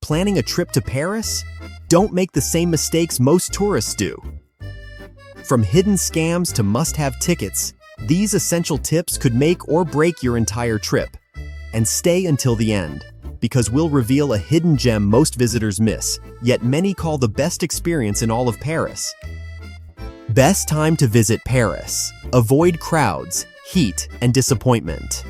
Planning a trip to Paris? Don't make the same mistakes most tourists do. From hidden scams to must-have tickets, these essential tips could make or break your entire trip. And stay until the end, because we'll reveal a hidden gem most visitors miss, yet many call the best experience in all of Paris. Best time to visit Paris. Avoid crowds, heat, and disappointment.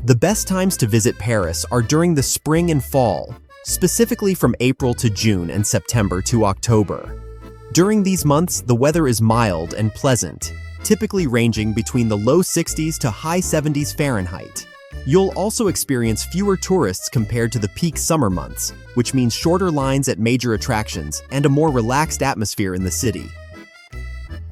The best times to visit Paris are during the spring and fall, specifically from April to June and September to October. During these months, the weather is mild and pleasant, typically ranging between the low 60s to high 70s Fahrenheit. You'll also experience fewer tourists compared to the peak summer months, which means shorter lines at major attractions and a more relaxed atmosphere in the city.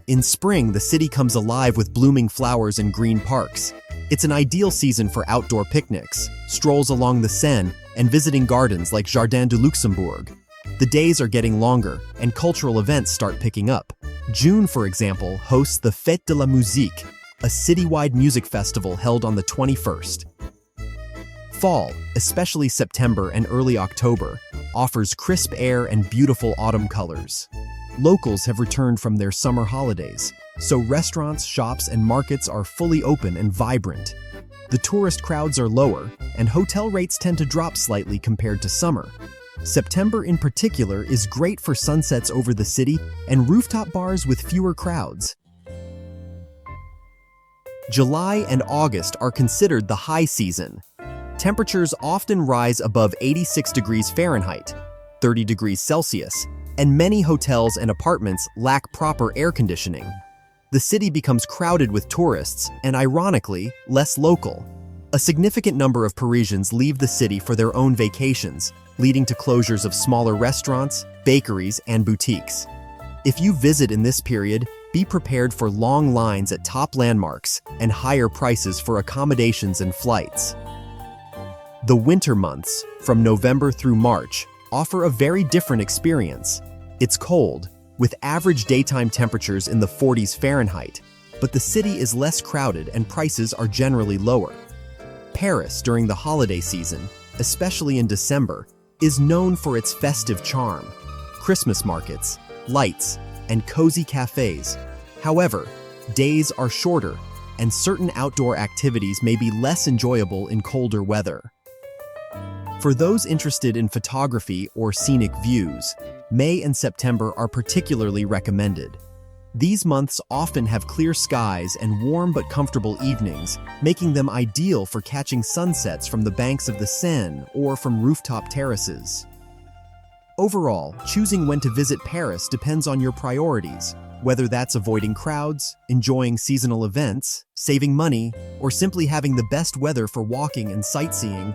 In spring, the city comes alive with blooming flowers and green parks. It's an ideal season for outdoor picnics, strolls along the Seine, and visiting gardens like Jardin du Luxembourg. The days are getting longer, and cultural events start picking up. June, for example, hosts the Fête de la Musique, a citywide music festival held on the 21st. Fall, especially September and early October, offers crisp air and beautiful autumn colors. Locals have returned from their summer holidays, so restaurants, shops, and markets are fully open and vibrant. The tourist crowds are lower, and hotel rates tend to drop slightly compared to summer. September in particular is great for sunsets over the city and rooftop bars with fewer crowds. July and August are considered the high season. Temperatures often rise above 86 degrees Fahrenheit, 30 degrees Celsius, and many hotels and apartments lack proper air conditioning. The city becomes crowded with tourists and, ironically, less local. A significant number of Parisians leave the city for their own vacations, leading to closures of smaller restaurants, bakeries, and boutiques. If you visit in this period, be prepared for long lines at top landmarks and higher prices for accommodations and flights. The winter months, from November through March, offer a very different experience. It's cold, with average daytime temperatures in the 40s Fahrenheit, but the city is less crowded and prices are generally lower. Paris, during the holiday season, especially in December, is known for its festive charm, Christmas markets, lights, and cozy cafes. However, days are shorter, and certain outdoor activities may be less enjoyable in colder weather. For those interested in photography or scenic views, May and September are particularly recommended. These months often have clear skies and warm but comfortable evenings, making them ideal for catching sunsets from the banks of the Seine or from rooftop terraces. Overall, choosing when to visit Paris depends on your priorities, whether that's avoiding crowds, enjoying seasonal events, saving money, or simply having the best weather for walking and sightseeing.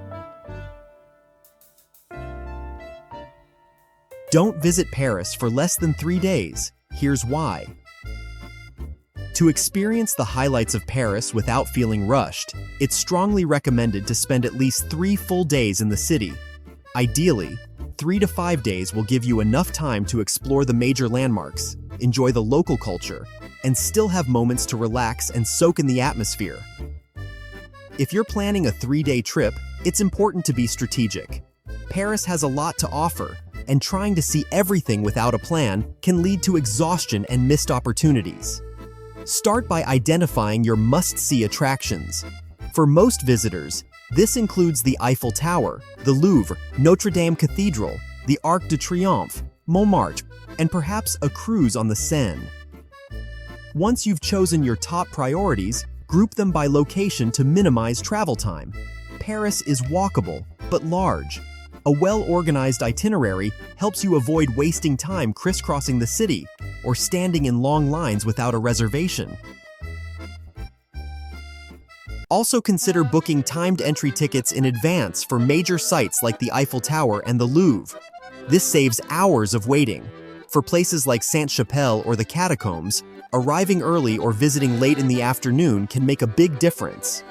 Don't visit Paris for less than 3 days. Here's why. To experience the highlights of Paris without feeling rushed, it's strongly recommended to spend at least 3 full days in the city. Ideally, 3 to 5 days will give you enough time to explore the major landmarks, enjoy the local culture, and still have moments to relax and soak in the atmosphere. If you're planning a 3-day trip, it's important to be strategic. Paris has a lot to offer, and trying to see everything without a plan can lead to exhaustion and missed opportunities. Start by identifying your must-see attractions. For most visitors, this includes the Eiffel Tower, the Louvre, Notre Dame Cathedral, the Arc de Triomphe, Montmartre, and perhaps a cruise on the Seine. Once you've chosen your top priorities, group them by location to minimize travel time. Paris is walkable, but large. A well-organized itinerary helps you avoid wasting time crisscrossing the city or standing in long lines without a reservation. Also consider booking timed entry tickets in advance for major sites like the Eiffel Tower and the Louvre. This saves hours of waiting. For places like Sainte-Chapelle or the Catacombs, arriving early or visiting late in the afternoon can make a big difference.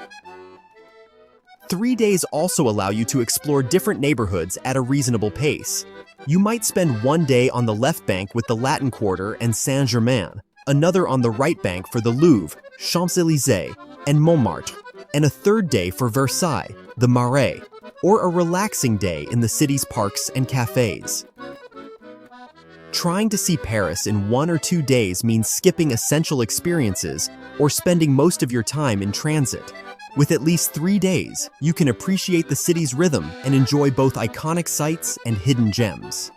3 days also allow you to explore different neighborhoods at a reasonable pace. You might spend 1 day on the left bank with the Latin Quarter and Saint-Germain, another on the right bank for the Louvre, Champs-Élysées, and Montmartre, and a third day for Versailles, the Marais, or a relaxing day in the city's parks and cafes. Trying to see Paris in 1 or 2 days means skipping essential experiences or spending most of your time in transit. With at least 3 days, you can appreciate the city's rhythm and enjoy both iconic sights and hidden gems.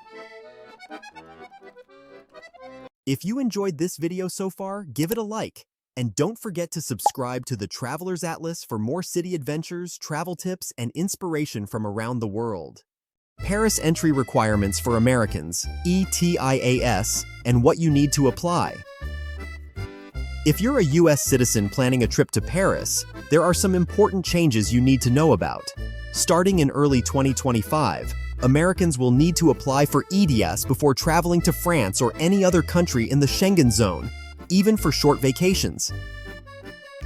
If you enjoyed this video so far, give it a like. And don't forget to subscribe to the Traveler's Atlas for more city adventures, travel tips, and inspiration from around the world. Paris entry requirements for Americans, ETIAS, and what you need to apply. If you're a US citizen planning a trip to Paris, there are some important changes you need to know about. Starting in early 2025, Americans will need to apply for ETIAS before traveling to France or any other country in the Schengen zone, even for short vacations.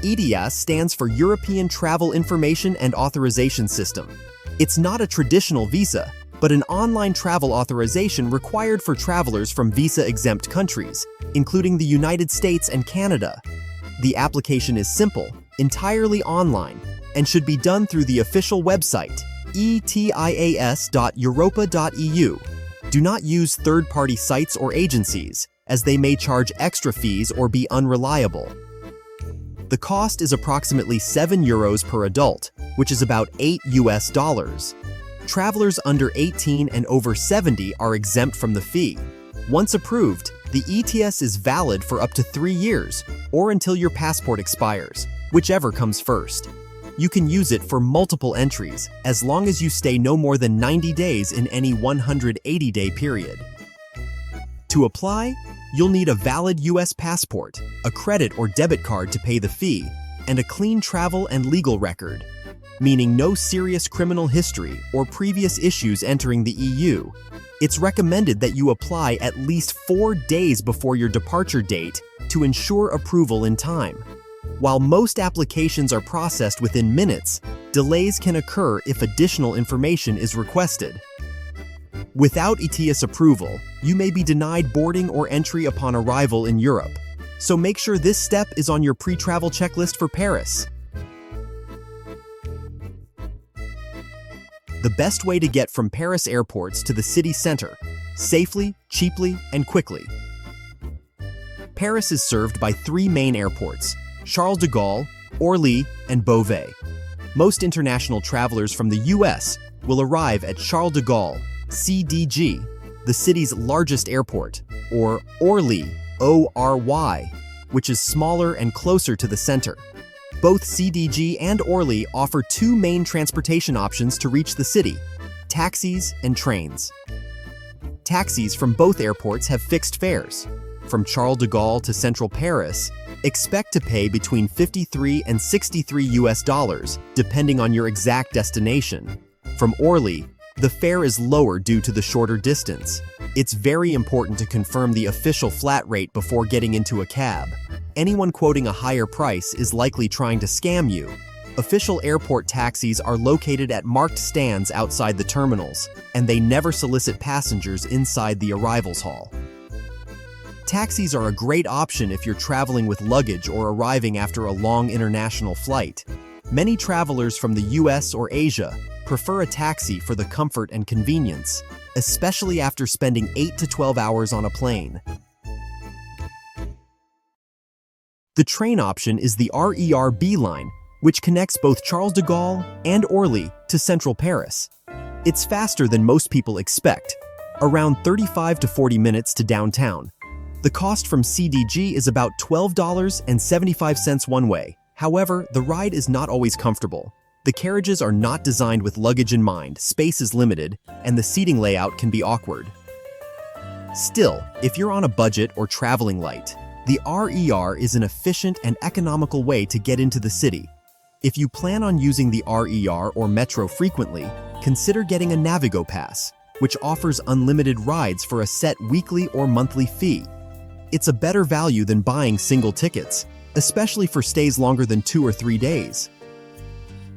ETIAS stands for European Travel Information and Authorization System. It's not a traditional visa, but an online travel authorization required for travelers from visa-exempt countries, including the United States and Canada. The application is simple, entirely online, and should be done through the official website, etias.europa.eu. Do not use third-party sites or agencies, as they may charge extra fees or be unreliable. The cost is approximately €7 per adult, which is about $8. Travelers under 18 and over 70 are exempt from the fee. Once approved, the ETIAS is valid for up to 3 years, or until your passport expires, whichever comes first. You can use it for multiple entries, as long as you stay no more than 90 days in any 180-day period. To apply, you'll need a valid US passport, a credit or debit card to pay the fee, and a clean travel and legal record, meaning no serious criminal history or previous issues entering the EU. It's recommended that you apply at least 4 days before your departure date to ensure approval in time. While most applications are processed within minutes, delays can occur if additional information is requested. Without ETIAS approval, you may be denied boarding or entry upon arrival in Europe, so make sure this step is on your pre-travel checklist for Paris. The best way to get from Paris airports to the city center, safely, cheaply, and quickly. Paris is served by 3 main airports: Charles de Gaulle, Orly, and Beauvais. Most international travelers from the US will arrive at Charles de Gaulle, CDG, the city's largest airport, or Orly, ORY, which is smaller and closer to the center. Both CDG and Orly offer 2 main transportation options to reach the city: taxis and trains. Taxis from both airports have fixed fares. From Charles de Gaulle to central Paris, expect to pay between $53 and $63, depending on your exact destination. From Orly, the fare is lower due to the shorter distance. It's very important to confirm the official flat rate before getting into a cab. Anyone quoting a higher price is likely trying to scam you. Official airport taxis are located at marked stands outside the terminals, and they never solicit passengers inside the arrivals hall. Taxis are a great option if you're traveling with luggage or arriving after a long international flight. Many travelers from the US or Asia prefer a taxi for the comfort and convenience, especially after spending 8 to 12 hours on a plane. The train option is the RER-B line, which connects both Charles de Gaulle and Orly to central Paris. It's faster than most people expect, around 35 to 40 minutes to downtown. The cost from CDG is about $12.75 one way. However, the ride is not always comfortable. The carriages are not designed with luggage in mind, space is limited, and the seating layout can be awkward. Still, if you're on a budget or traveling light, the RER is an efficient and economical way to get into the city. If you plan on using the RER or metro frequently, consider getting a Navigo Pass, which offers unlimited rides for a set weekly or monthly fee. It's a better value than buying single tickets, especially for stays longer than 2 or 3 days.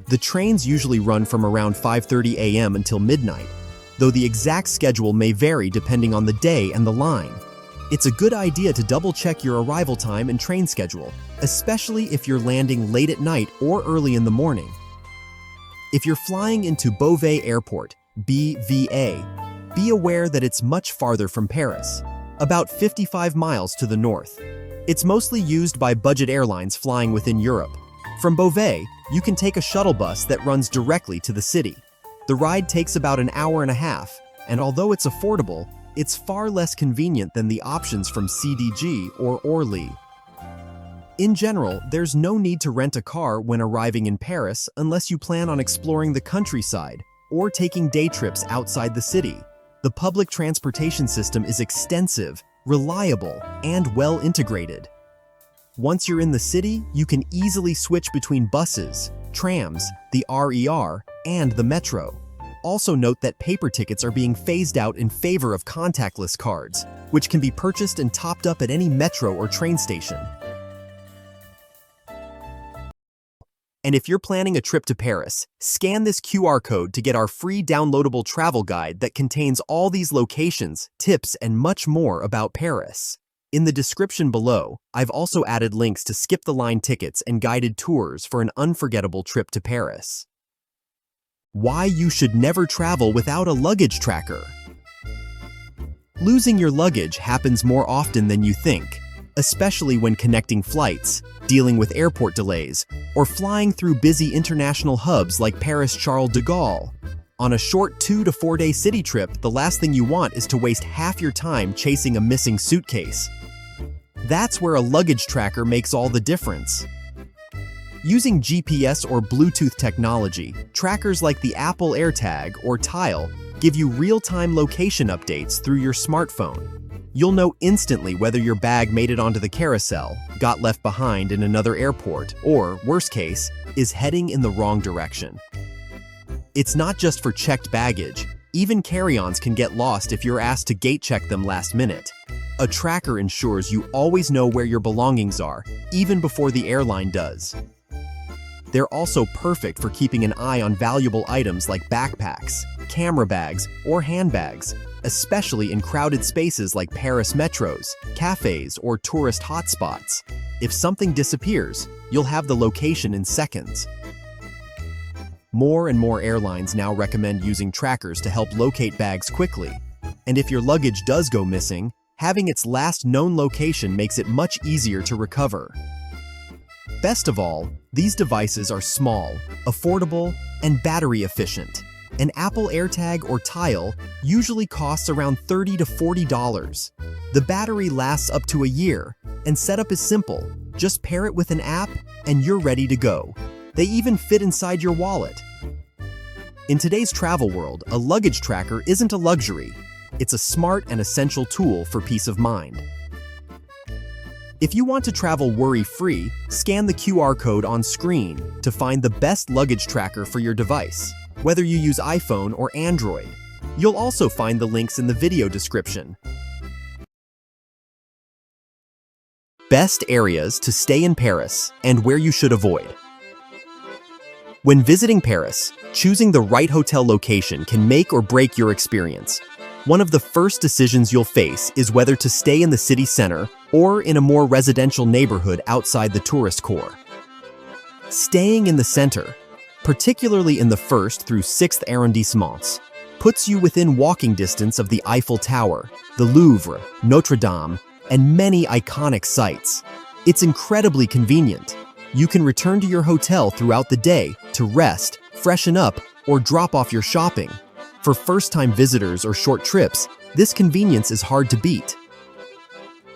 The trains usually run from around 5:30 a.m. until midnight, though the exact schedule may vary depending on the day and the line. It's a good idea to double-check your arrival time and train schedule, especially if you're landing late at night or early in the morning. If you're flying into Beauvais Airport, BVA, be aware that it's much farther from Paris, about 55 miles to the north. It's mostly used by budget airlines flying within Europe. From Beauvais, you can take a shuttle bus that runs directly to the city. The ride takes about an hour and a half, and although it's affordable, it's far less convenient than the options from CDG or Orly. In general, there's no need to rent a car when arriving in Paris unless you plan on exploring the countryside or taking day trips outside the city. The public transportation system is extensive, reliable, and well integrated. Once you're in the city, you can easily switch between buses, trams, the RER, and the metro. Also note that paper tickets are being phased out in favor of contactless cards, which can be purchased and topped up at any metro or train station. And if you're planning a trip to Paris, scan this QR code to get our free downloadable travel guide that contains all these locations, tips, and much more about Paris. In the description below, I've also added links to skip-the-line tickets and guided tours for an unforgettable trip to Paris. Why you should never travel without a luggage tracker. Losing your luggage happens more often than you think, especially when connecting flights, dealing with airport delays, or flying through busy international hubs like Paris Charles de Gaulle. On a short 2 to 4 day city trip, the last thing you want is to waste half your time chasing a missing suitcase. That's where a luggage tracker makes all the difference. Using GPS or Bluetooth technology, trackers like the Apple AirTag or Tile give you real-time location updates through your smartphone. You'll know instantly whether your bag made it onto the carousel, got left behind in another airport, or, worst case, is heading in the wrong direction. It's not just for checked baggage. Even carry-ons can get lost if you're asked to gate check them last minute. A tracker ensures you always know where your belongings are, even before the airline does. They're also perfect for keeping an eye on valuable items like backpacks, camera bags, or handbags, especially in crowded spaces like Paris metros, cafes, or tourist hotspots. If something disappears, you'll have the location in seconds. More and more airlines now recommend using trackers to help locate bags quickly. And if your luggage does go missing, having its last known location makes it much easier to recover. Best of all, these devices are small, affordable, and battery efficient. An Apple AirTag or Tile usually costs around $30 to $40. The battery lasts up to a year, and setup is simple. Just pair it with an app, and you're ready to go. They even fit inside your wallet. In today's travel world, a luggage tracker isn't a luxury. It's a smart and essential tool for peace of mind. If you want to travel worry-free, scan the QR code on screen to find the best luggage tracker for your device, whether you use iPhone or Android. You'll also find the links in the video description. Best areas to stay in Paris and where you should avoid. When visiting Paris, choosing the right hotel location can make or break your experience. One of the first decisions you'll face is whether to stay in the city center or in a more residential neighborhood outside the tourist core. Staying in the center, particularly in the 1st through 6th arrondissements, puts you within walking distance of the Eiffel Tower, the Louvre, Notre Dame, and many iconic sites. It's incredibly convenient. You can return to your hotel throughout the day to rest, freshen up, or drop off your shopping. For first-time visitors or short trips, this convenience is hard to beat.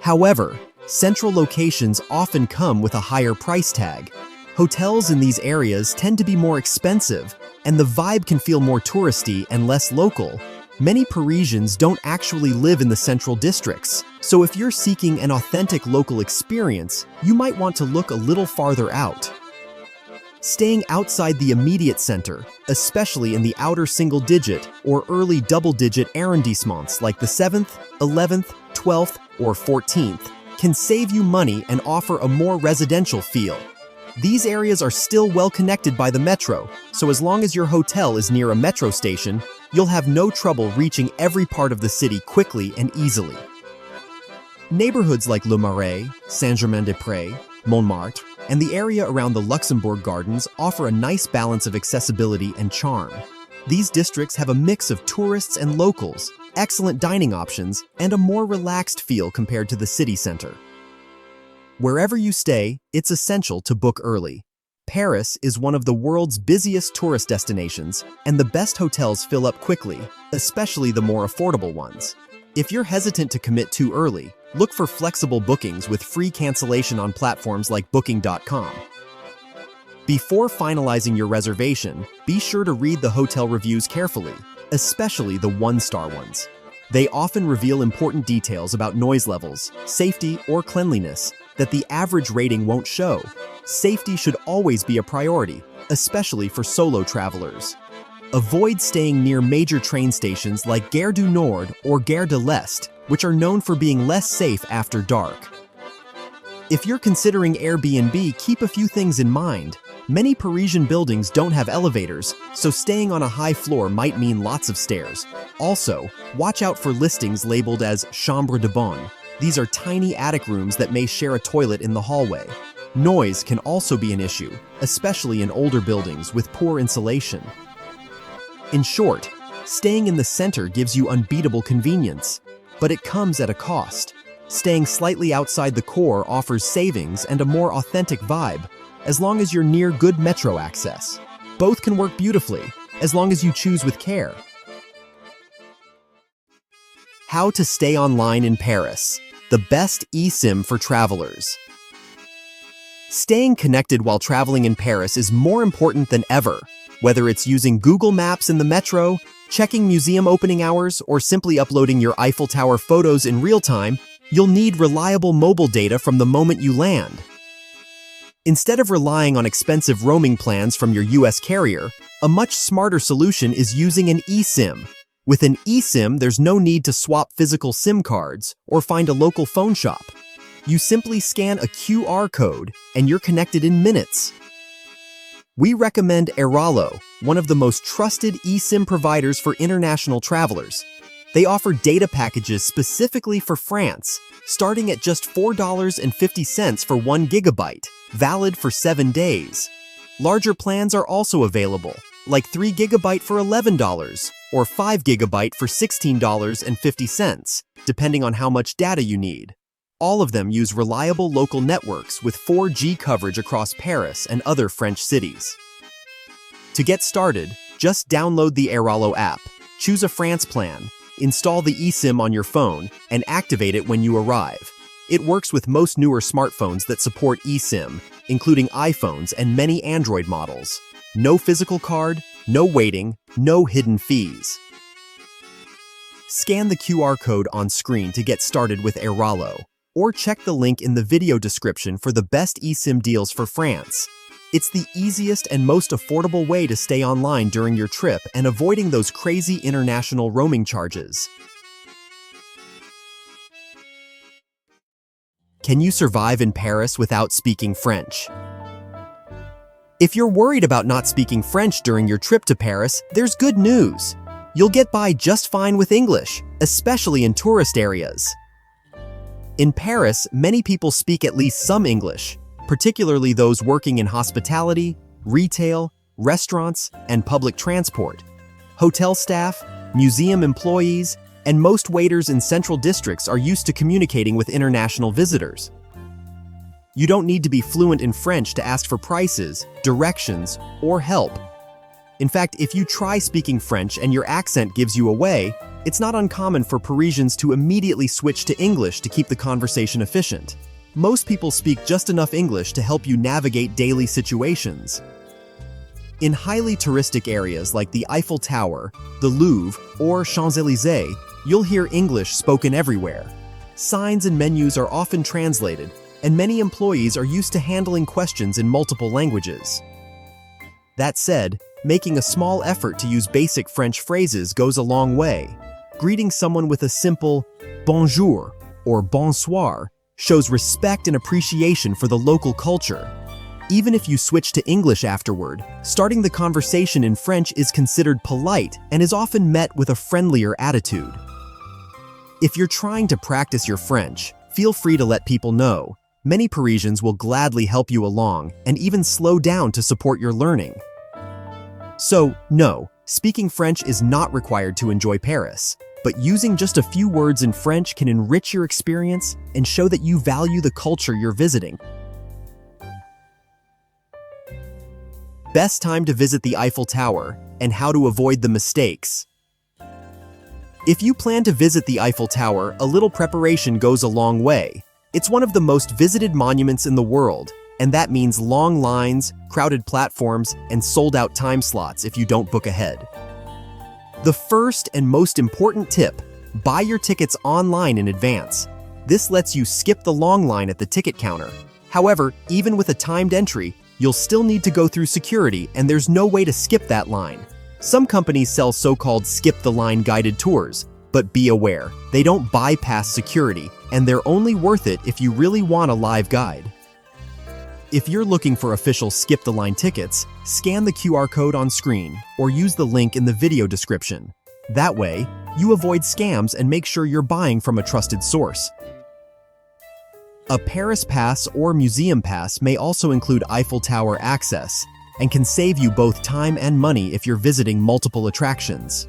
However, central locations often come with a higher price tag. Hotels in these areas tend to be more expensive, and the vibe can feel more touristy and less local. Many Parisians don't actually live in the central districts, so if you're seeking an authentic local experience, you might want to look a little farther out. Staying outside the immediate center, especially in the outer single-digit or early double-digit arrondissements like the 7th, 11th, 12th, or 14th, can save you money and offer a more residential feel. These areas are still well connected by the metro, so as long as your hotel is near a metro station, you'll have no trouble reaching every part of the city quickly and easily. Neighborhoods like Le Marais, Saint-Germain-des-Prés, Montmartre, and the area around the Luxembourg Gardens offer a nice balance of accessibility and charm. These districts have a mix of tourists and locals, excellent dining options, and a more relaxed feel compared to the city center. Wherever you stay, it's essential to book early. Paris is one of the world's busiest tourist destinations, and the best hotels fill up quickly, especially the more affordable ones. If you're hesitant to commit too early, look for flexible bookings with free cancellation on platforms like Booking.com. Before finalizing your reservation, be sure to read the hotel reviews carefully, especially the one-star ones. They often reveal important details about noise levels, safety, or cleanliness that the average rating won't show. Safety should always be a priority, especially for solo travelers. Avoid staying near major train stations like Gare du Nord or Gare de l'Est, which are known for being less safe after dark. If you're considering Airbnb, keep a few things in mind. Many Parisian buildings don't have elevators, so staying on a high floor might mean lots of stairs. Also, watch out for listings labeled as chambre de bonne. These are tiny attic rooms that may share a toilet in the hallway. Noise can also be an issue, especially in older buildings with poor insulation. In short, staying in the center gives you unbeatable convenience, but it comes at a cost. Staying slightly outside the core offers savings and a more authentic vibe, as long as you're near good metro access. Both can work beautifully, as long as you choose with care. How to stay online in Paris. The best eSIM for travelers. Staying connected while traveling in Paris is more important than ever. Whether it's using Google Maps in the metro, checking museum opening hours, or simply uploading your Eiffel Tower photos in real time, you'll need reliable mobile data from the moment you land. Instead of relying on expensive roaming plans from your US carrier, a much smarter solution is using an eSIM. With an eSIM, there's no need to swap physical SIM cards or find a local phone shop. You simply scan a QR code and you're connected in minutes. We recommend Airalo, one of the most trusted eSIM providers for international travelers. They offer data packages specifically for France, starting at just $4.50 for 1 gigabyte, valid for 7 days. Larger plans are also available, like 3 gigabyte for $11 or 5 gigabyte for $16.50, depending on how much data you need. All of them use reliable local networks with 4G coverage across Paris and other French cities. To get started, just download the Airalo app, choose a France plan, install the eSIM on your phone, and activate it when you arrive. It works with most newer smartphones that support eSIM, including iPhones and many Android models. No physical card, no waiting, no hidden fees. Scan the QR code on screen to get started with Airalo, or check the link in the video description for the best eSIM deals for France. It's the easiest and most affordable way to stay online during your trip and avoiding those crazy international roaming charges. Can you survive in Paris without speaking French? If you're worried about not speaking French during your trip to Paris, there's good news. You'll get by just fine with English, especially in tourist areas. In Paris, many people speak at least some English, particularly those working in hospitality, retail, restaurants, and public transport. Hotel staff, museum employees, and most waiters in central districts are used to communicating with international visitors. You don't need to be fluent in French to ask for prices, directions, or help. In fact, if you try speaking French and your accent gives you away, it's not uncommon for Parisians to immediately switch to English to keep the conversation efficient. Most people speak just enough English to help you navigate daily situations. In highly touristic areas like the Eiffel Tower, the Louvre, or Champs-Élysées, you'll hear English spoken everywhere. Signs and menus are often translated, and many employees are used to handling questions in multiple languages. That said, making a small effort to use basic French phrases goes a long way. Greeting someone with a simple bonjour or bonsoir shows respect and appreciation for the local culture. Even if you switch to English afterward, starting the conversation in French is considered polite and is often met with a friendlier attitude. If you're trying to practice your French, feel free to let people know. Many Parisians will gladly help you along and even slow down to support your learning. So, no, speaking French is not required to enjoy Paris, but using just a few words in French can enrich your experience and show that you value the culture you're visiting. Best time to visit the Eiffel Tower and how to avoid the mistakes. If you plan to visit the Eiffel Tower, a little preparation goes a long way. It's one of the most visited monuments in the world, and that means long lines, crowded platforms, and sold-out time slots if you don't book ahead. The first and most important tip: buy your tickets online in advance. This lets you skip the long line at the ticket counter. However, even with a timed entry, you'll still need to go through security, and there's no way to skip that line. Some companies sell so-called skip-the-line guided tours, but be aware, they don't bypass security, and they're only worth it if you really want a live guide. If you're looking for official skip-the-line tickets, scan the QR code on screen or use the link in the video description. That way, you avoid scams and make sure you're buying from a trusted source. A Paris pass or museum pass may also include Eiffel Tower access and can save you both time and money if you're visiting multiple attractions.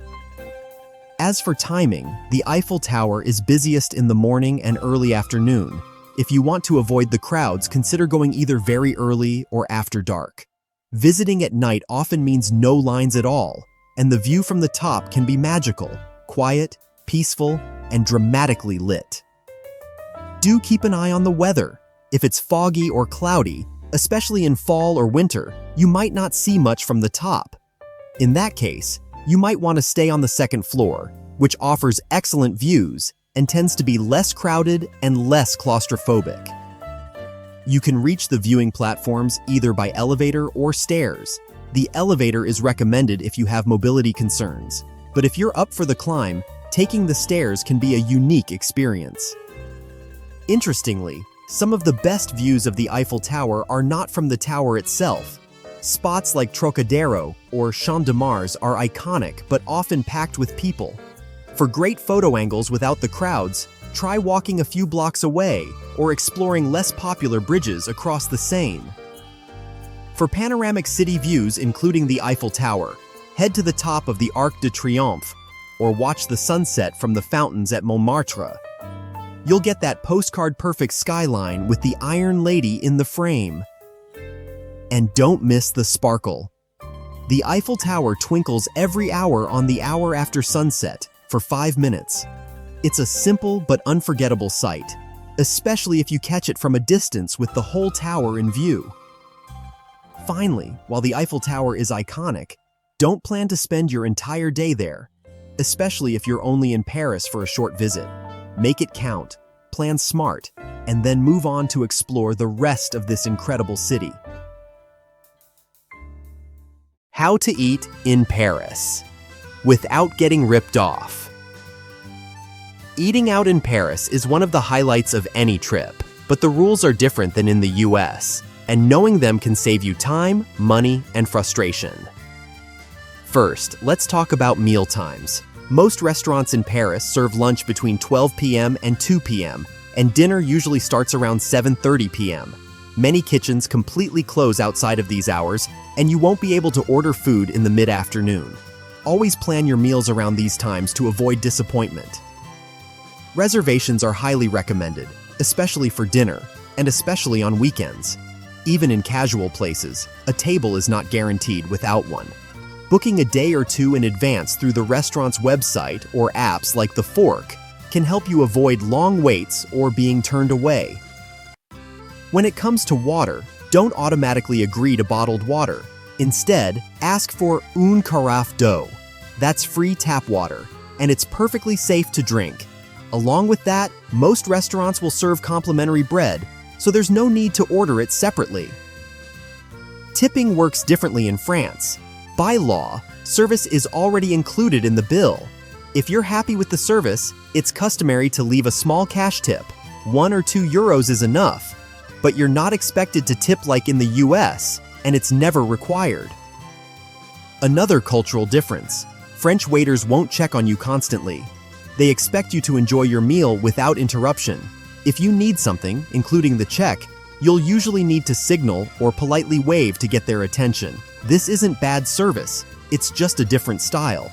As for timing, the Eiffel Tower is busiest in the morning and early afternoon. If you want to avoid the crowds, consider going either very early or after dark. Visiting at night often means no lines at all, and the view from the top can be magical, quiet, peaceful, and dramatically lit. Do keep an eye on the weather. If it's foggy or cloudy, especially in fall or winter, you might not see much from the top. In that case, you might want to stay on the second floor, which offers excellent views and tends to be less crowded and less claustrophobic. You can reach the viewing platforms either by elevator or stairs. The elevator is recommended if you have mobility concerns, but if you're up for the climb, taking the stairs can be a unique experience. Interestingly, some of the best views of the Eiffel Tower are not from the tower itself. Spots like Trocadero or Champ de Mars are iconic but often packed with people. For great photo angles without the crowds, try walking a few blocks away or exploring less popular bridges across the Seine. For panoramic city views including the Eiffel Tower, head to the top of the Arc de Triomphe or watch the sunset from the fountains at Montmartre. You'll get that postcard-perfect skyline with the Iron Lady in the frame. And don't miss the sparkle. The Eiffel Tower twinkles every hour on the hour after sunset for 5 minutes. It's a simple but unforgettable sight, especially if you catch it from a distance with the whole tower in view. Finally, while the Eiffel Tower is iconic, don't plan to spend your entire day there, especially if you're only in Paris for a short visit. Make it count, plan smart, and then move on to explore the rest of this incredible city. How to eat in Paris without getting ripped off. Eating out in Paris is one of the highlights of any trip, but the rules are different than in the US, and knowing them can save you time, money, and frustration. First, let's talk about meal times. Most restaurants in Paris serve lunch between 12 p.m. and 2 p.m., and dinner usually starts around 7:30 p.m. Many kitchens completely close outside of these hours, and you won't be able to order food in the mid-afternoon. Always plan your meals around these times to avoid disappointment. Reservations are highly recommended, especially for dinner, and especially on weekends. Even in casual places, a table is not guaranteed without one. Booking a day or two in advance through the restaurant's website or apps like The Fork can help you avoid long waits or being turned away. When it comes to water, don't automatically agree to bottled water. Instead, ask for une carafe d'eau. That's free tap water, and it's perfectly safe to drink. Along with that, most restaurants will serve complimentary bread, so there's no need to order it separately. Tipping works differently in France. By law, service is already included in the bill. If you're happy with the service, it's customary to leave a small cash tip. 1 or 2 euros is enough, but you're not expected to tip like in the US, and it's never required. Another cultural difference: French waiters won't check on you constantly. They expect you to enjoy your meal without interruption. If you need something, including the check, you'll usually need to signal or politely wave to get their attention. This isn't bad service, it's just a different style.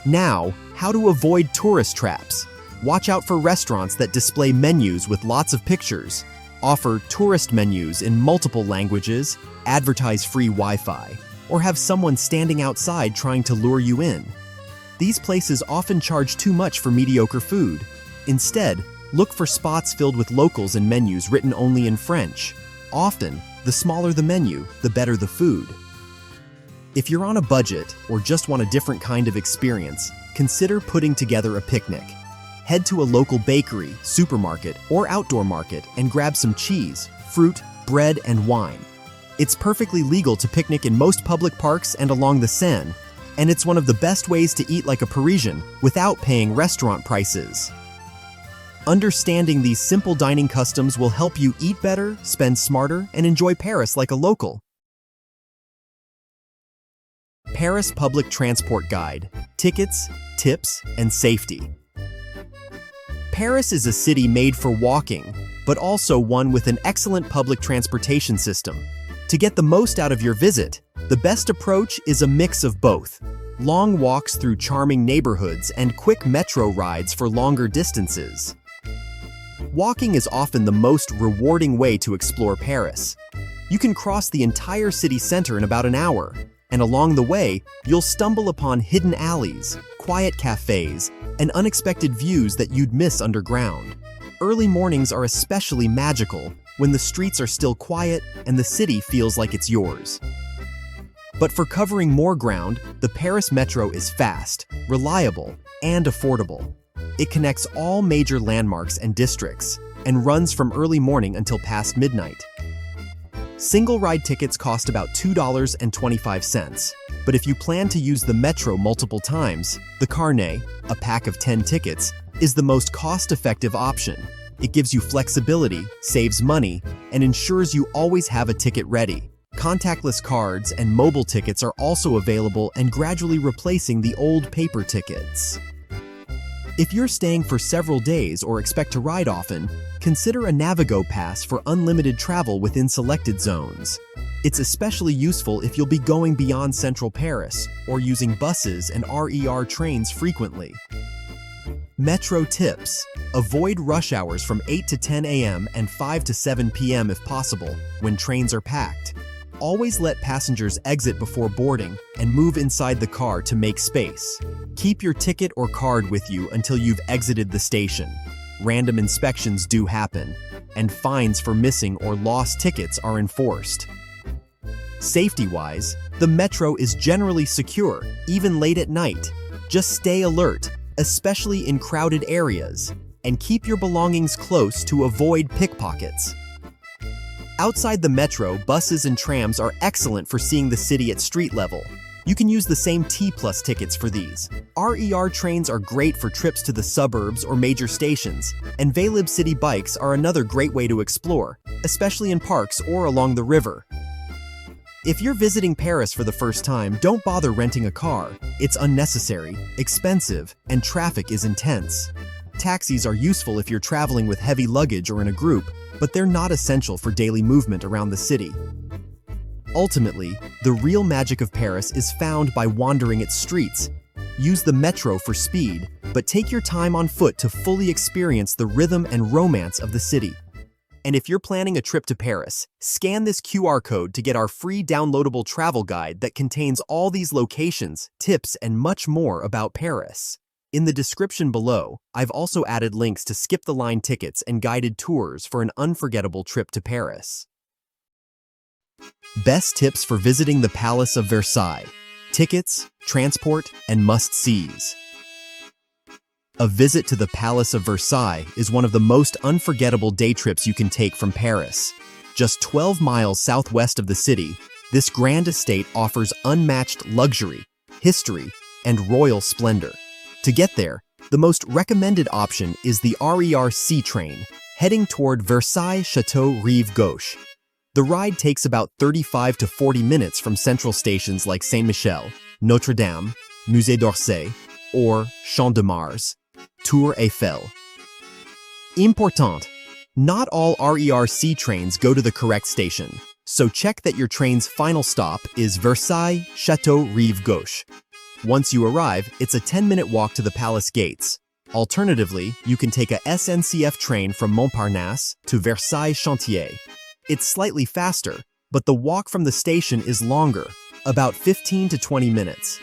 Now, how to avoid tourist traps. Watch out for restaurants that display menus with lots of pictures, offer tourist menus in multiple languages, advertise free Wi-Fi, or have someone standing outside trying to lure you in. These places often charge too much for mediocre food. Instead, look for spots filled with locals and menus written only in French. Often, the smaller the menu, the better the food. If you're on a budget or just want a different kind of experience, consider putting together a picnic. Head to a local bakery, supermarket, or outdoor market and grab some cheese, fruit, bread, and wine. It's perfectly legal to picnic in most public parks and along the Seine, and it's one of the best ways to eat like a Parisian without paying restaurant prices. Understanding these simple dining customs will help you eat better, spend smarter, and enjoy Paris like a local. Paris Public Transport Guide: Tickets, Tips, and Safety. Paris is a city made for walking, but also one with an excellent public transportation system. To get the most out of your visit, the best approach is a mix of both: long walks through charming neighborhoods and quick metro rides for longer distances. Walking is often the most rewarding way to explore Paris. You can cross the entire city center in about an hour, and along the way, you'll stumble upon hidden alleys, quiet cafes, and unexpected views that you'd miss underground. Early mornings are especially magical when the streets are still quiet and the city feels like it's yours. But for covering more ground, the Paris Metro is fast, reliable, and affordable. It connects all major landmarks and districts and runs from early morning until past midnight. Single-ride tickets cost about $2.25, but if you plan to use the metro multiple times, the carnet, a pack of 10 tickets, is the most cost-effective option. It gives you flexibility, saves money, and ensures you always have a ticket ready. Contactless cards and mobile tickets are also available and gradually replacing the old paper tickets. If you're staying for several days or expect to ride often, consider a Navigo pass for unlimited travel within selected zones. It's especially useful if you'll be going beyond central Paris or using buses and RER trains frequently. Metro tips: avoid rush hours from 8 to 10 a.m. and 5 to 7 p.m. if possible, when trains are packed. Always let passengers exit before boarding and move inside the car to make space. Keep your ticket or card with you until you've exited the station. Random inspections do happen, and fines for missing or lost tickets are enforced. Safety-wise, the metro is generally secure, even late at night. Just stay alert, especially in crowded areas, and keep your belongings close to avoid pickpockets. Outside the metro, buses and trams are excellent for seeing the city at street level. You can use the same T+ tickets for these. RER trains are great for trips to the suburbs or major stations, and Velib city bikes are another great way to explore, especially in parks or along the river. If you're visiting Paris for the first time, don't bother renting a car. It's unnecessary, expensive, and traffic is intense. Taxis are useful if you're traveling with heavy luggage or in a group, but they're not essential for daily movement around the city. Ultimately, the real magic of Paris is found by wandering its streets. Use the metro for speed, but take your time on foot to fully experience the rhythm and romance of the city. And if you're planning a trip to Paris, scan this QR code to get our free downloadable travel guide that contains all these locations, tips, and much more about Paris. In the description below, I've also added links to skip-the-line tickets and guided tours for an unforgettable trip to Paris. Best tips for visiting the Palace of Versailles: tickets, transport, and must-sees. A visit to the Palace of Versailles is one of the most unforgettable day trips you can take from Paris. Just 12 miles southwest of the city, this grand estate offers unmatched luxury, history, and royal splendor. To get there, the most recommended option is the RER C train, heading toward Versailles Chateau Rive Gauche. The ride takes about 35 to 40 minutes from central stations like Saint-Michel, Notre-Dame, Musée d'Orsay, or Champ de Mars, Tour Eiffel. Important. Not all RERC trains go to the correct station, so check that your train's final stop is Versailles, Château Rive Gauche. Once you arrive, it's a 10-minute walk to the palace gates. Alternatively, you can take a SNCF train from Montparnasse to Versailles Chantier. It's slightly faster, but the walk from the station is longer, about 15 to 20 minutes.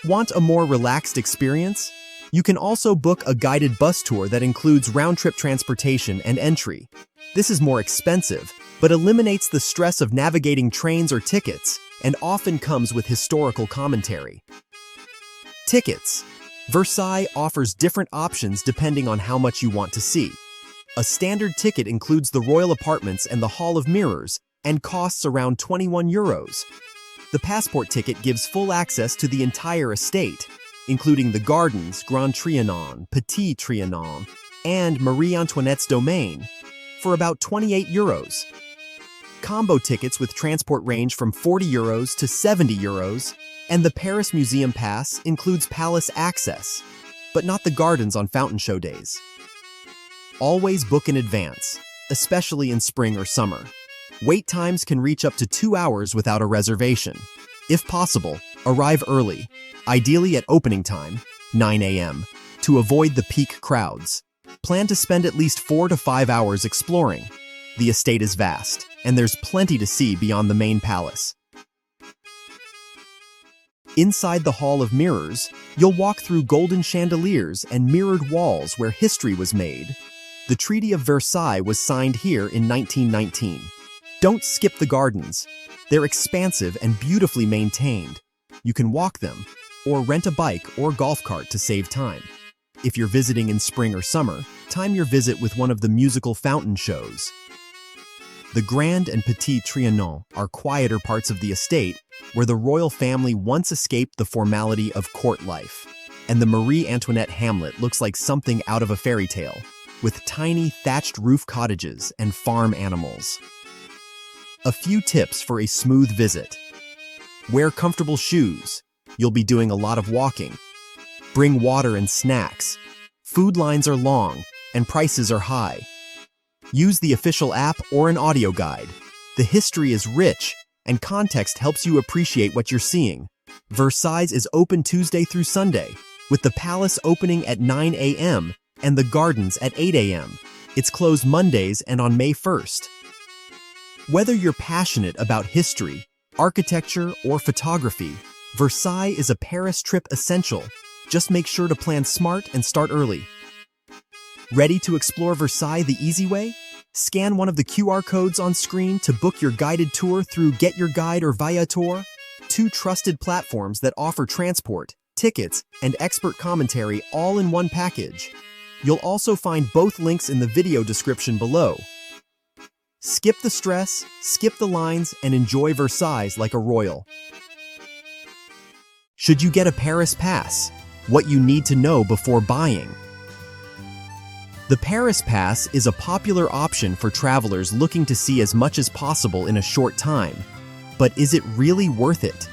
Want a more relaxed experience? You can also book a guided bus tour that includes round-trip transportation and entry. This is more expensive, but eliminates the stress of navigating trains or tickets, and often comes with historical commentary. Tickets. Versailles offers different options depending on how much you want to see. A standard ticket includes the royal apartments and the Hall of Mirrors, and costs around €21. The passport ticket gives full access to the entire estate, including the gardens, Grand Trianon, Petit Trianon, and Marie Antoinette's domain, for about €28. Combo tickets with transport range from €40 to €70, and the Paris Museum Pass includes palace access, but not the gardens on fountain show days. Always book in advance, especially in spring or summer. Wait times can reach up to 2 hours without a reservation. If possible, arrive early, ideally at opening time, 9 a.m., to avoid the peak crowds. Plan to spend at least 4 to 5 hours exploring. The estate is vast, and there's plenty to see beyond the main palace. Inside the Hall of Mirrors, you'll walk through golden chandeliers and mirrored walls where history was made. The Treaty of Versailles was signed here in 1919. Don't skip the gardens. They're expansive and beautifully maintained. You can walk them, or rent a bike or golf cart to save time. If you're visiting in spring or summer, time your visit with one of the musical fountain shows. The Grand and Petit Trianon are quieter parts of the estate where the royal family once escaped the formality of court life, and the Marie Antoinette hamlet looks like something out of a fairy tale, with tiny thatched roof cottages and farm animals. A few tips for a smooth visit. Wear comfortable shoes. You'll be doing a lot of walking. Bring water and snacks. Food lines are long, and prices are high. Use the official app or an audio guide. The history is rich, and context helps you appreciate what you're seeing. Versailles is open Tuesday through Sunday, with the palace opening at 9 a.m. and the gardens at 8 a.m. It's closed Mondays and on May 1st. Whether you're passionate about history, architecture, or photography, Versailles is a Paris trip essential. Just make sure to plan smart and start early. Ready to explore Versailles the easy way? Scan one of the QR codes on screen to book your guided tour through Get Your Guide or Viator, 2 trusted platforms that offer transport, tickets, and expert commentary all in one package. You'll also find both links in the video description below. Skip the stress, skip the lines, and enjoy Versailles like a royal. Should you get a Paris pass? What you need to know before buying. The Paris Pass is a popular option for travelers looking to see as much as possible in a short time. But is it really worth it?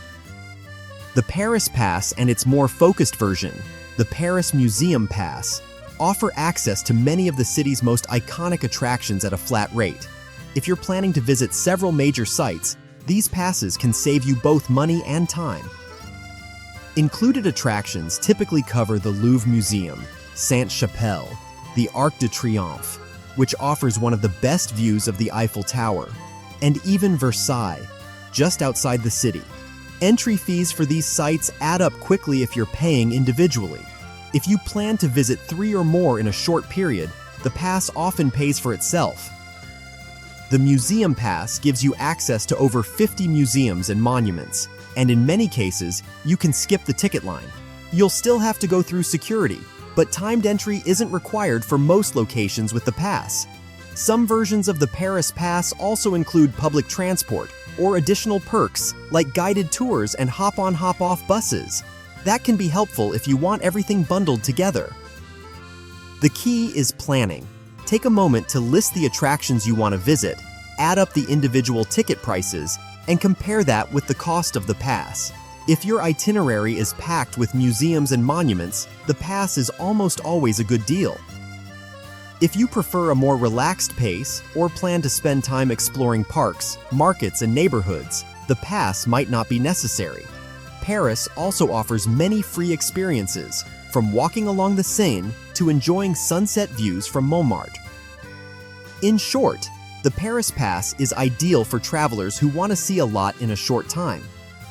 The Paris Pass and its more focused version, the Paris Museum Pass, offer access to many of the city's most iconic attractions at a flat rate. If you're planning to visit several major sites, these passes can save you both money and time. Included attractions typically cover the Louvre Museum, Sainte-Chapelle, the Arc de Triomphe, which offers one of the best views of the Eiffel Tower, and even Versailles, just outside the city. Entry fees for these sites add up quickly if you're paying individually. If you plan to visit 3 or more in a short period, the pass often pays for itself. The Museum Pass gives you access to over 50 museums and monuments, and in many cases, you can skip the ticket line. You'll still have to go through security, but timed entry isn't required for most locations with the pass. Some versions of the Paris Pass also include public transport or additional perks like guided tours and hop-on hop-off buses. That can be helpful if you want everything bundled together. The key is planning. Take a moment to list the attractions you want to visit, add up the individual ticket prices, and compare that with the cost of the pass. If your itinerary is packed with museums and monuments, the pass is almost always a good deal. If you prefer a more relaxed pace or plan to spend time exploring parks, markets, and neighborhoods, the pass might not be necessary. Paris also offers many free experiences, from walking along the Seine to enjoying sunset views from Montmartre. In short, the Paris Pass is ideal for travelers who want to see a lot in a short time.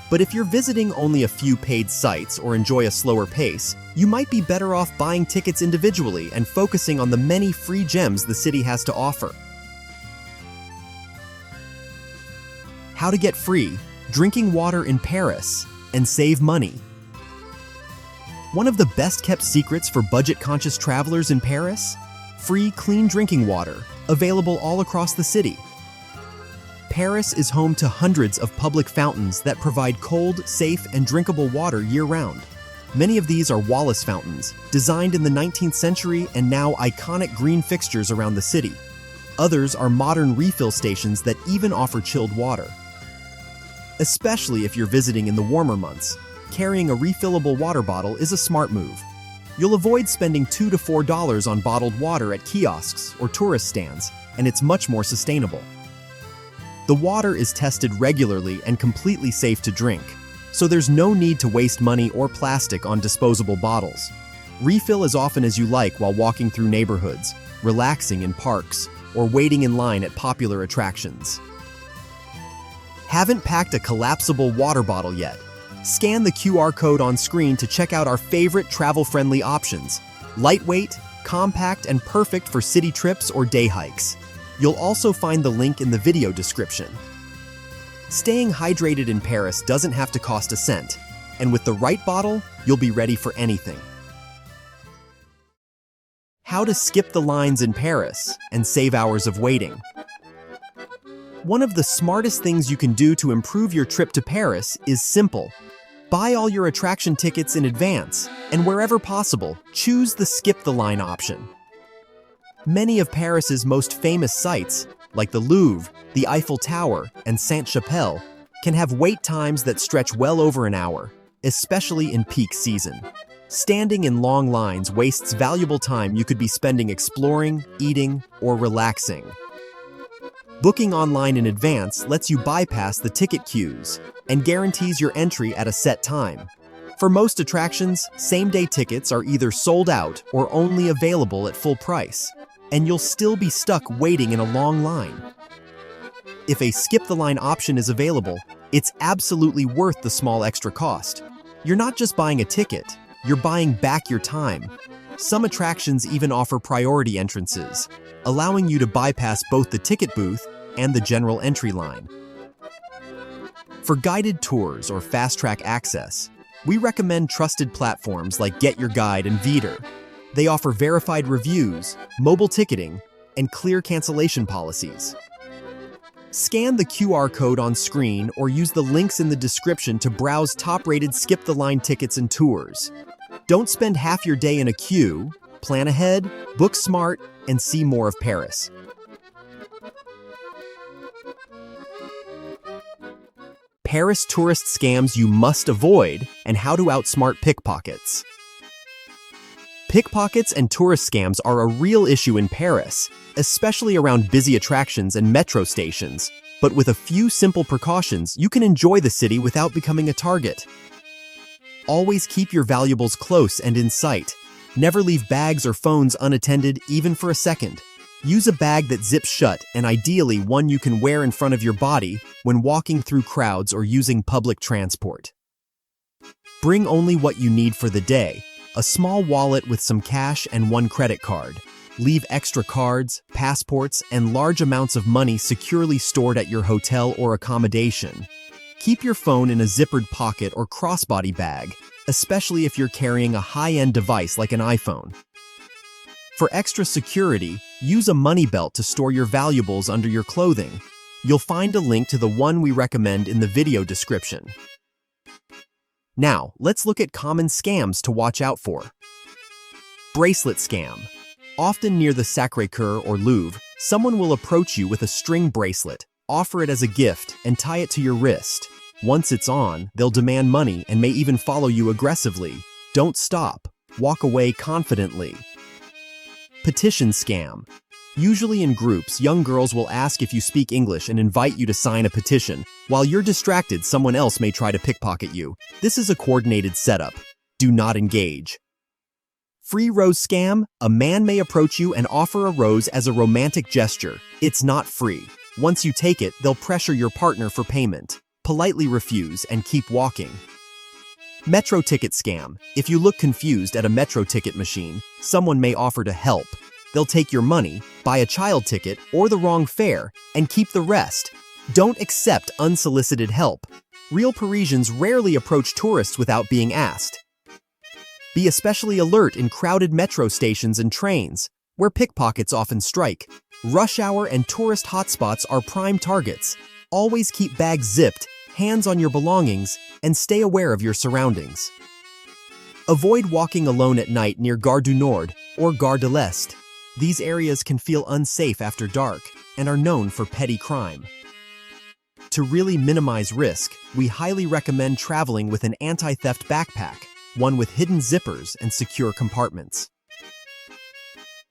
But if you're visiting only a few paid sites or enjoy a slower pace, you might be better off buying tickets individually and focusing on the many free gems the city has to offer. How to get free drinking water in Paris and save money. One of the best-kept secrets for budget-conscious travelers in Paris? Free, clean drinking water, available all across the city. Paris is home to hundreds of public fountains that provide cold, safe, and drinkable water year-round. Many of these are Wallace fountains, designed in the 19th century and now iconic green fixtures around the city. Others are modern refill stations that even offer chilled water. Especially if you're visiting in the warmer months, carrying a refillable water bottle is a smart move. You'll avoid spending $2 to $4 on bottled water at kiosks or tourist stands, and it's much more sustainable. The water is tested regularly and completely safe to drink, so there's no need to waste money or plastic on disposable bottles. Refill as often as you like while walking through neighborhoods, relaxing in parks, or waiting in line at popular attractions. Haven't packed a collapsible water bottle yet? Scan the QR code on screen to check out our favorite travel-friendly options. Lightweight, compact, and perfect for city trips or day hikes. You'll also find the link in the video description. Staying hydrated in Paris doesn't have to cost a cent, and with the right bottle, you'll be ready for anything. How to skip the lines in Paris and save hours of waiting. One of the smartest things you can do to improve your trip to Paris is simple. Buy all your attraction tickets in advance, and wherever possible, choose the skip the line option. Many of Paris's most famous sites, like the Louvre, the Eiffel Tower, and Sainte-Chapelle, can have wait times that stretch well over an hour, especially in peak season. Standing in long lines wastes valuable time you could be spending exploring, eating, or relaxing. Booking online in advance lets you bypass the ticket queues and guarantees your entry at a set time. For most attractions, same-day tickets are either sold out or only available at full price, and you'll still be stuck waiting in a long line. If a skip-the-line option is available, it's absolutely worth the small extra cost. You're not just buying a ticket, you're buying back your time. Some attractions even offer priority entrances, allowing you to bypass both the ticket booth and the general entry line. For guided tours or fast-track access, we recommend trusted platforms like Get Your Guide and Vider. They offer verified reviews, mobile ticketing, and clear cancellation policies. Scan the QR code on screen or use the links in the description to browse top-rated skip-the-line tickets and tours. Don't spend half your day in a queue, plan ahead, book smart, and see more of Paris. Paris tourist scams you must avoid and how to outsmart pickpockets. Pickpockets and tourist scams are a real issue in Paris, especially around busy attractions and metro stations. But with a few simple precautions, you can enjoy the city without becoming a target. Always keep your valuables close and in sight. Never leave bags or phones unattended even for a second. Use a bag that zips shut and ideally one you can wear in front of your body when walking through crowds or using public transport. Bring only what you need for the day, a small wallet with some cash and one credit card. Leave extra cards, passports, and large amounts of money securely stored at your hotel or accommodation. Keep your phone in a zippered pocket or crossbody bag, especially if you're carrying a high-end device like an iPhone. For extra security, use a money belt to store your valuables under your clothing. You'll find a link to the one we recommend in the video description. Now, let's look at common scams to watch out for. Bracelet scam. Often near the Sacré-Cœur or Louvre, someone will approach you with a string bracelet, offer it as a gift, and tie it to your wrist. Once it's on, they'll demand money and may even follow you aggressively. Don't stop. Walk away confidently. Petition scam. Usually in groups, young girls will ask if you speak English and invite you to sign a petition. While you're distracted, someone else may try to pickpocket you. This is a coordinated setup. Do not engage. Free rose scam. A man may approach you and offer a rose as a romantic gesture. It's not free. Once you take it, they'll pressure your partner for payment. Politely refuse and keep walking. Metro ticket scam. If you look confused at a metro ticket machine, someone may offer to help. They'll take your money, buy a child ticket or the wrong fare, and keep the rest. Don't accept unsolicited help. Real Parisians rarely approach tourists without being asked. Be especially alert in crowded metro stations and trains, where pickpockets often strike. Rush hour and tourist hotspots are prime targets. Always keep bags zipped, hands on your belongings, and stay aware of your surroundings. Avoid walking alone at night near Gare du Nord or Gare de l'Est. These areas can feel unsafe after dark and are known for petty crime. To really minimize risk, we highly recommend traveling with an anti-theft backpack, one with hidden zippers and secure compartments.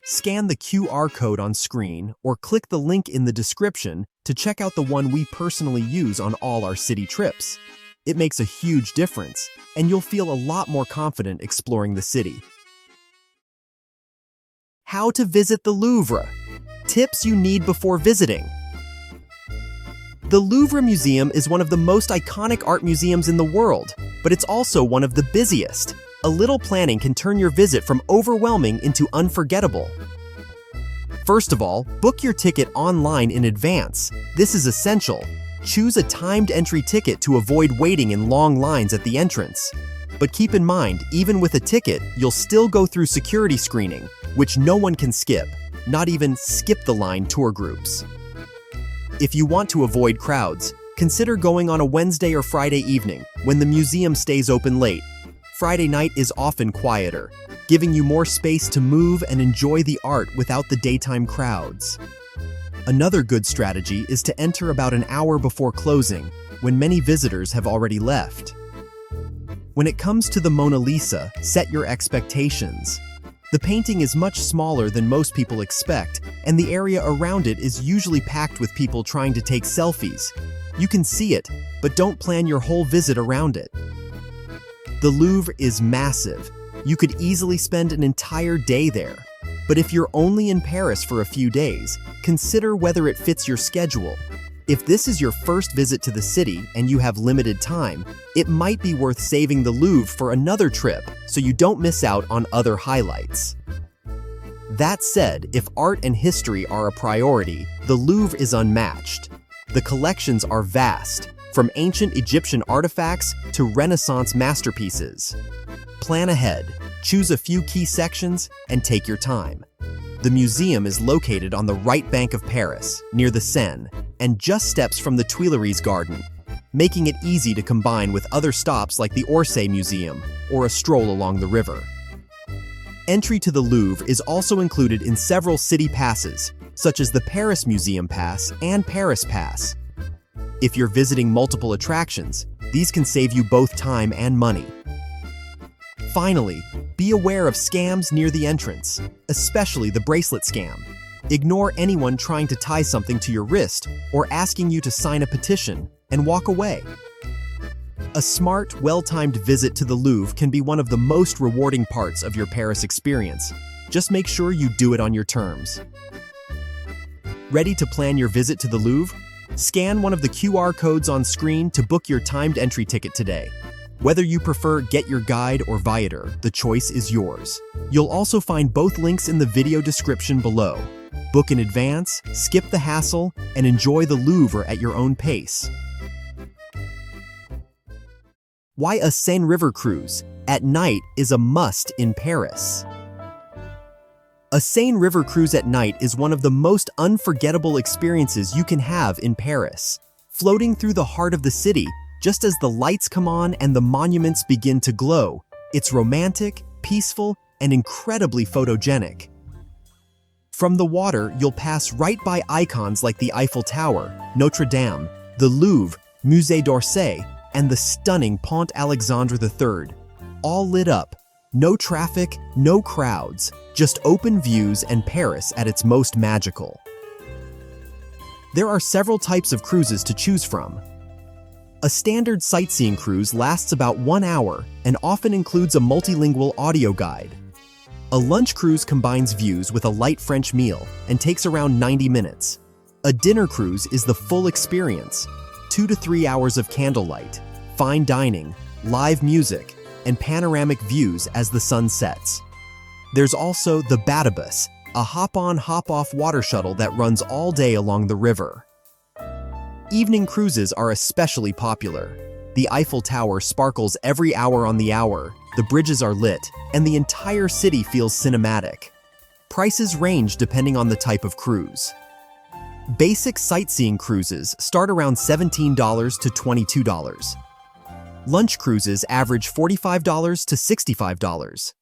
Scan the QR code on screen or click the link in the description to check out the one we personally use on all our city trips. It makes a huge difference, and you'll feel a lot more confident exploring the city. How to visit the Louvre. Tips you need before visiting. The Louvre Museum is one of the most iconic art museums in the world, but it's also one of the busiest. A little planning can turn your visit from overwhelming into unforgettable. First of all, book your ticket online in advance. This is essential. Choose a timed entry ticket to avoid waiting in long lines at the entrance. But keep in mind, even with a ticket, you'll still go through security screening, which no one can skip, not even skip the line tour groups. If you want to avoid crowds, consider going on a Wednesday or Friday evening when the museum stays open late. Friday night is often quieter, giving you more space to move and enjoy the art without the daytime crowds. Another good strategy is to enter about an hour before closing, when many visitors have already left. When it comes to the Mona Lisa, set your expectations. The painting is much smaller than most people expect, and the area around it is usually packed with people trying to take selfies. You can see it, but don't plan your whole visit around it. The Louvre is massive. You could easily spend an entire day there. But if you're only in Paris for a few days, consider whether it fits your schedule. If this is your first visit to the city and you have limited time, it might be worth saving the Louvre for another trip so you don't miss out on other highlights. That said, if art and history are a priority, the Louvre is unmatched. The collections are vast, from ancient Egyptian artifacts to Renaissance masterpieces. Plan ahead, choose a few key sections, and take your time. The museum is located on the right bank of Paris, near the Seine, and just steps from the Tuileries Garden, making it easy to combine with other stops like the Orsay Museum or a stroll along the river. Entry to the Louvre is also included in several city passes, such as the Paris Museum Pass and Paris Pass. If you're visiting multiple attractions, these can save you both time and money. Finally, be aware of scams near the entrance, especially the bracelet scam. Ignore anyone trying to tie something to your wrist or asking you to sign a petition and walk away. A smart, well-timed visit to the Louvre can be one of the most rewarding parts of your Paris experience. Just make sure you do it on your terms. Ready to plan your visit to the Louvre? Scan one of the QR codes on screen to book your timed entry ticket today. Whether you prefer Get Your Guide or Viator, the choice is yours. You'll also find both links in the video description below. Book in advance, skip the hassle, and enjoy the Louvre at your own pace. Why a Seine River cruise at night is a must in Paris. A Seine River cruise at night is one of the most unforgettable experiences you can have in Paris. Floating through the heart of the city, just as the lights come on and the monuments begin to glow, it's romantic, peaceful, and incredibly photogenic. From the water, you'll pass right by icons like the Eiffel Tower, Notre Dame, the Louvre, Musée d'Orsay, and the stunning Pont Alexandre III, all lit up, No traffic, no crowds, just open views and Paris at its most magical. There are several types of cruises to choose from. A standard sightseeing cruise lasts about 1 hour and often includes a multilingual audio guide. A lunch cruise combines views with a light French meal and takes around 90 minutes. A dinner cruise is the full experience, 2 to 3 hours of candlelight, fine dining, live music, and panoramic views as the sun sets. There's also the Batibus, a hop-on, hop-off water shuttle that runs all day along the river. Evening cruises are especially popular. The Eiffel Tower sparkles every hour on the hour, the bridges are lit, and the entire city feels cinematic. Prices range depending on the type of cruise. Basic sightseeing cruises start around $17 to $22. Lunch cruises average $45 to $65.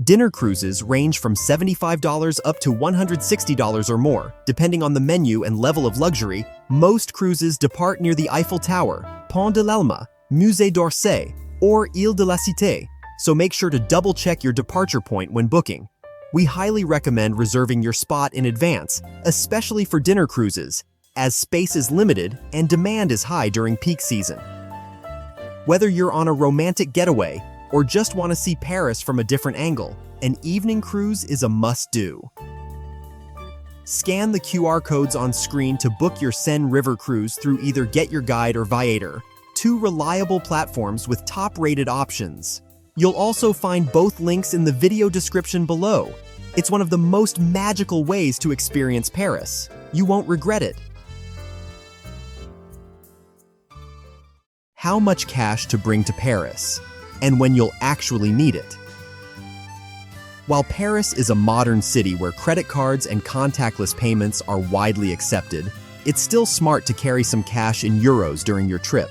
Dinner cruises range from $75 up to $160 or more, depending on the menu and level of luxury. Most cruises depart near the Eiffel Tower, Pont de l'Alma, Musée d'Orsay, or Ile de la Cité, so make sure to double-check your departure point when booking. We highly recommend reserving your spot in advance, especially for dinner cruises, as space is limited and demand is high during peak season. Whether you're on a romantic getaway or just want to see Paris from a different angle, an evening cruise is a must-do. Scan the QR codes on screen to book your Seine River cruise through either Get Your Guide or Viator, two reliable platforms with top-rated options. You'll also find both links in the video description below. It's one of the most magical ways to experience Paris. You won't regret it. How much cash to bring to Paris, and when you'll actually need it. While Paris is a modern city where credit cards and contactless payments are widely accepted, it's still smart to carry some cash in euros during your trip.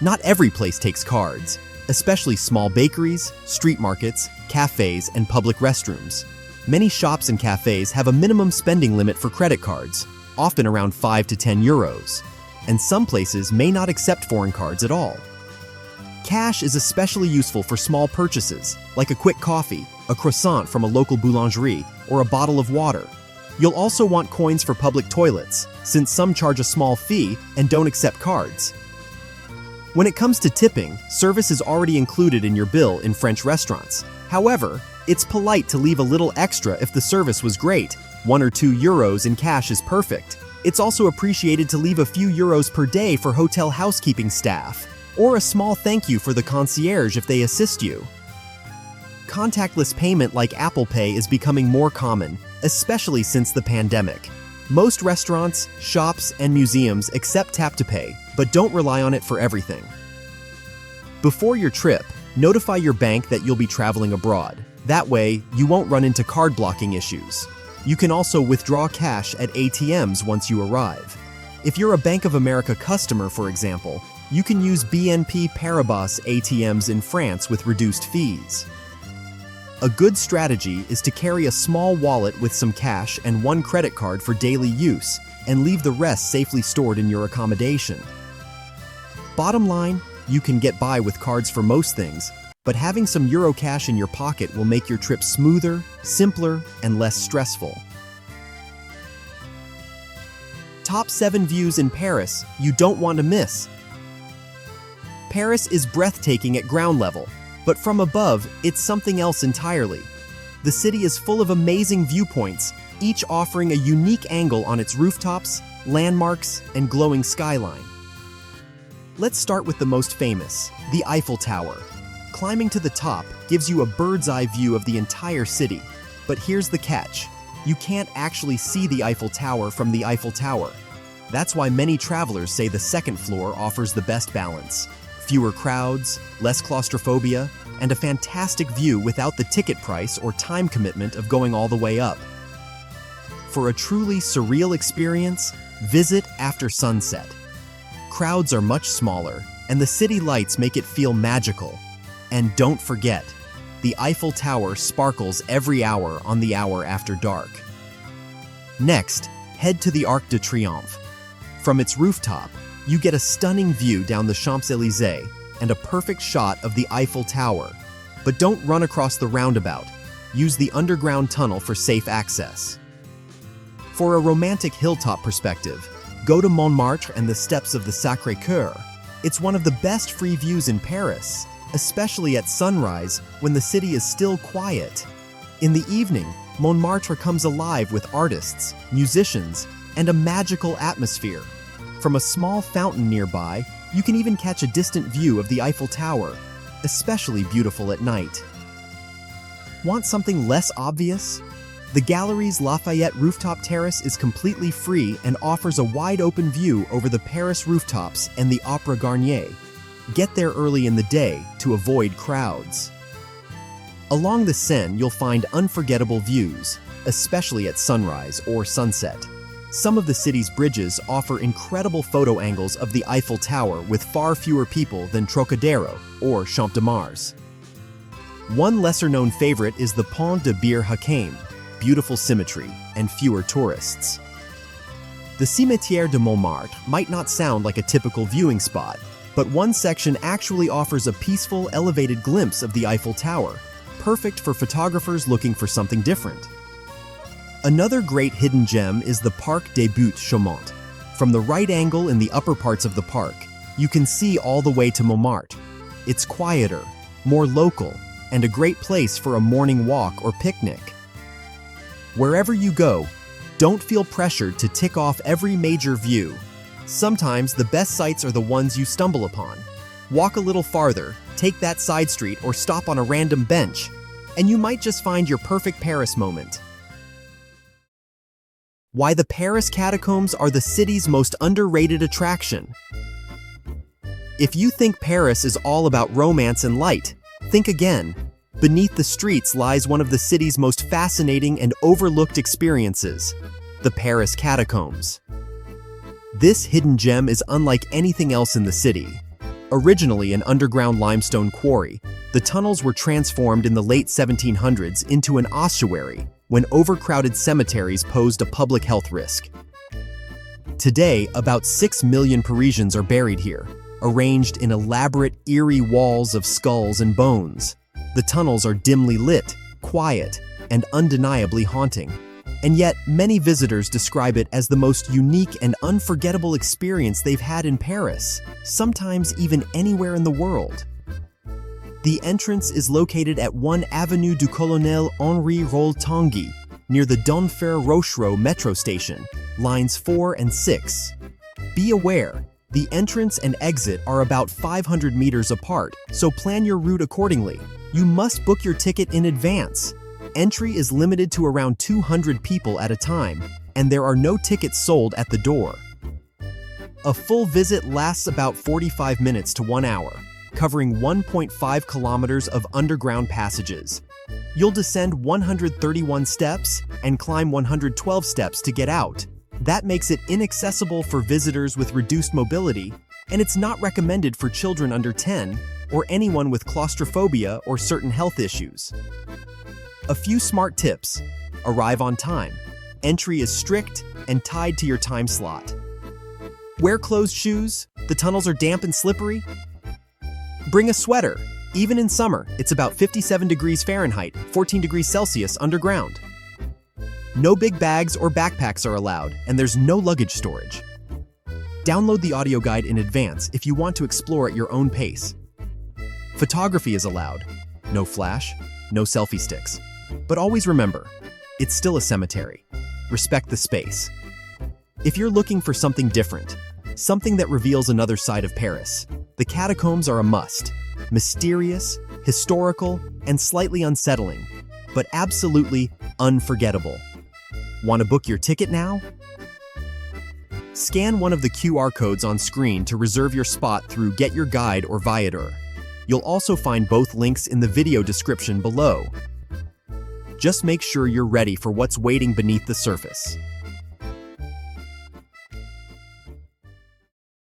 Not every place takes cards, especially small bakeries, street markets, cafes, and public restrooms. Many shops and cafes have a minimum spending limit for credit cards, often around 5 to 10 euros, and some places may not accept foreign cards at all. Cash is especially useful for small purchases, like a quick coffee, a croissant from a local boulangerie, or a bottle of water. You'll also want coins for public toilets, since some charge a small fee and don't accept cards. When it comes to tipping, service is already included in your bill in French restaurants. However, it's polite to leave a little extra if the service was great. 1 or 2 euros in cash is perfect. It's also appreciated to leave a few euros per day for hotel housekeeping staff, or a small thank you for the concierge if they assist you. Contactless payment like Apple Pay is becoming more common, especially since the pandemic. Most restaurants, shops, and museums accept Tap to Pay, but don't rely on it for everything. Before your trip, notify your bank that you'll be traveling abroad. That way, you won't run into card blocking issues. You can also withdraw cash at ATMs once you arrive. If you're a Bank of America customer, for example, you can use BNP Paribas ATMs in France with reduced fees. A good strategy is to carry a small wallet with some cash and 1 credit card for daily use, and leave the rest safely stored in your accommodation. Bottom line, you can get by with cards for most things, but having some Euro cash in your pocket will make your trip smoother, simpler, and less stressful. Top 7 views in Paris you don't want to miss. Paris is breathtaking at ground level, but from above, it's something else entirely. The city is full of amazing viewpoints, each offering a unique angle on its rooftops, landmarks, and glowing skyline. Let's start with the most famous, the Eiffel Tower. Climbing to the top gives you a bird's-eye view of the entire city, but here's the catch. You can't actually see the Eiffel Tower from the Eiffel Tower. That's why many travelers say the second floor offers the best balance. Fewer crowds, less claustrophobia, and a fantastic view without the ticket price or time commitment of going all the way up. For a truly surreal experience, visit after sunset. Crowds are much smaller, and the city lights make it feel magical. And don't forget, the Eiffel Tower sparkles every hour on the hour after dark. Next, head to the Arc de Triomphe. From its rooftop, you get a stunning view down the Champs-Élysées and a perfect shot of the Eiffel Tower. But don't run across the roundabout. Use the underground tunnel for safe access. For a romantic hilltop perspective, go to Montmartre and the steps of the Sacré-Cœur. It's one of the best free views in Paris, especially at sunrise when the city is still quiet. In the evening, Montmartre comes alive with artists, musicians, and a magical atmosphere. From a small fountain nearby, you can even catch a distant view of the Eiffel Tower, especially beautiful at night. Want something less obvious? The Galeries Lafayette rooftop terrace is completely free and offers a wide-open view over the Paris rooftops and the Opera Garnier. Get there early in the day to avoid crowds. Along the Seine, you'll find unforgettable views, especially at sunrise or sunset. Some of the city's bridges offer incredible photo angles of the Eiffel Tower with far fewer people than Trocadero or Champ de Mars. One lesser-known favorite is the Pont de Bir Hakeim, beautiful symmetry and fewer tourists. The Cimetière de Montmartre might not sound like a typical viewing spot, but one section actually offers a peaceful, elevated glimpse of the Eiffel Tower, perfect for photographers looking for something different. Another great hidden gem is the Parc des Buttes-Chaumont. From the right angle in the upper parts of the park, you can see all the way to Montmartre. It's quieter, more local, and a great place for a morning walk or picnic. Wherever you go, don't feel pressured to tick off every major view. Sometimes the best sights are the ones you stumble upon. Walk a little farther, take that side street, or stop on a random bench, and you might just find your perfect Paris moment. Why the Paris catacombs are the city's most underrated attraction. If you think Paris is all about romance and light, think again. Beneath the streets lies one of the city's most fascinating and overlooked experiences, the Paris catacombs. This hidden gem is unlike anything else in the city. Originally an underground limestone quarry, the tunnels were transformed in the late 1700s into an ossuary when overcrowded cemeteries posed a public health risk. Today, about 6 million Parisians are buried here, arranged in elaborate, eerie walls of skulls and bones. The tunnels are dimly lit, quiet, and undeniably haunting. And yet, many visitors describe it as the most unique and unforgettable experience they've had in Paris, sometimes even anywhere in the world. The entrance is located at 1 Avenue du Colonel Henri Roll-Tanguy, near the Denfert-Rochereau metro station, lines 4 and 6. Be aware, the entrance and exit are about 500 meters apart, so plan your route accordingly. You must book your ticket in advance. Entry is limited to around 200 people at a time, and there are no tickets sold at the door. A full visit lasts about 45 minutes to 1 hour, covering 1.5 kilometers of underground passages. You'll descend 131 steps and climb 112 steps to get out. That makes it inaccessible for visitors with reduced mobility, and it's not recommended for children under 10 or anyone with claustrophobia or certain health issues. A few smart tips. Arrive on time. Entry is strict and tied to your time slot. Wear closed shoes. The tunnels are damp and slippery. Bring a sweater. Even in summer, it's about 57 degrees Fahrenheit, 14 degrees Celsius underground. No big bags or backpacks are allowed, and there's no luggage storage. Download the audio guide in advance if you want to explore at your own pace. Photography is allowed. No flash, no selfie sticks. But always remember, it's still a cemetery. Respect the space. If you're looking for something different, something that reveals another side of Paris, the catacombs are a must. Mysterious, historical, and slightly unsettling, but absolutely unforgettable. Want to book your ticket now? Scan one of the QR codes on screen to reserve your spot through Get Your Guide or Viator. You'll also find both links in the video description below. Just make sure you're ready for what's waiting beneath the surface.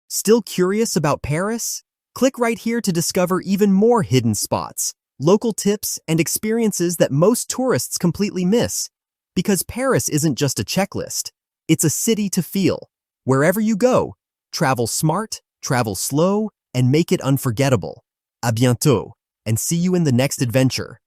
Still curious about Paris? Click right here to discover even more hidden spots, local tips, and experiences that most tourists completely miss. Because Paris isn't just a checklist, it's a city to feel. Wherever you go, travel smart, travel slow, and make it unforgettable. À bientôt! and see you in the next adventure.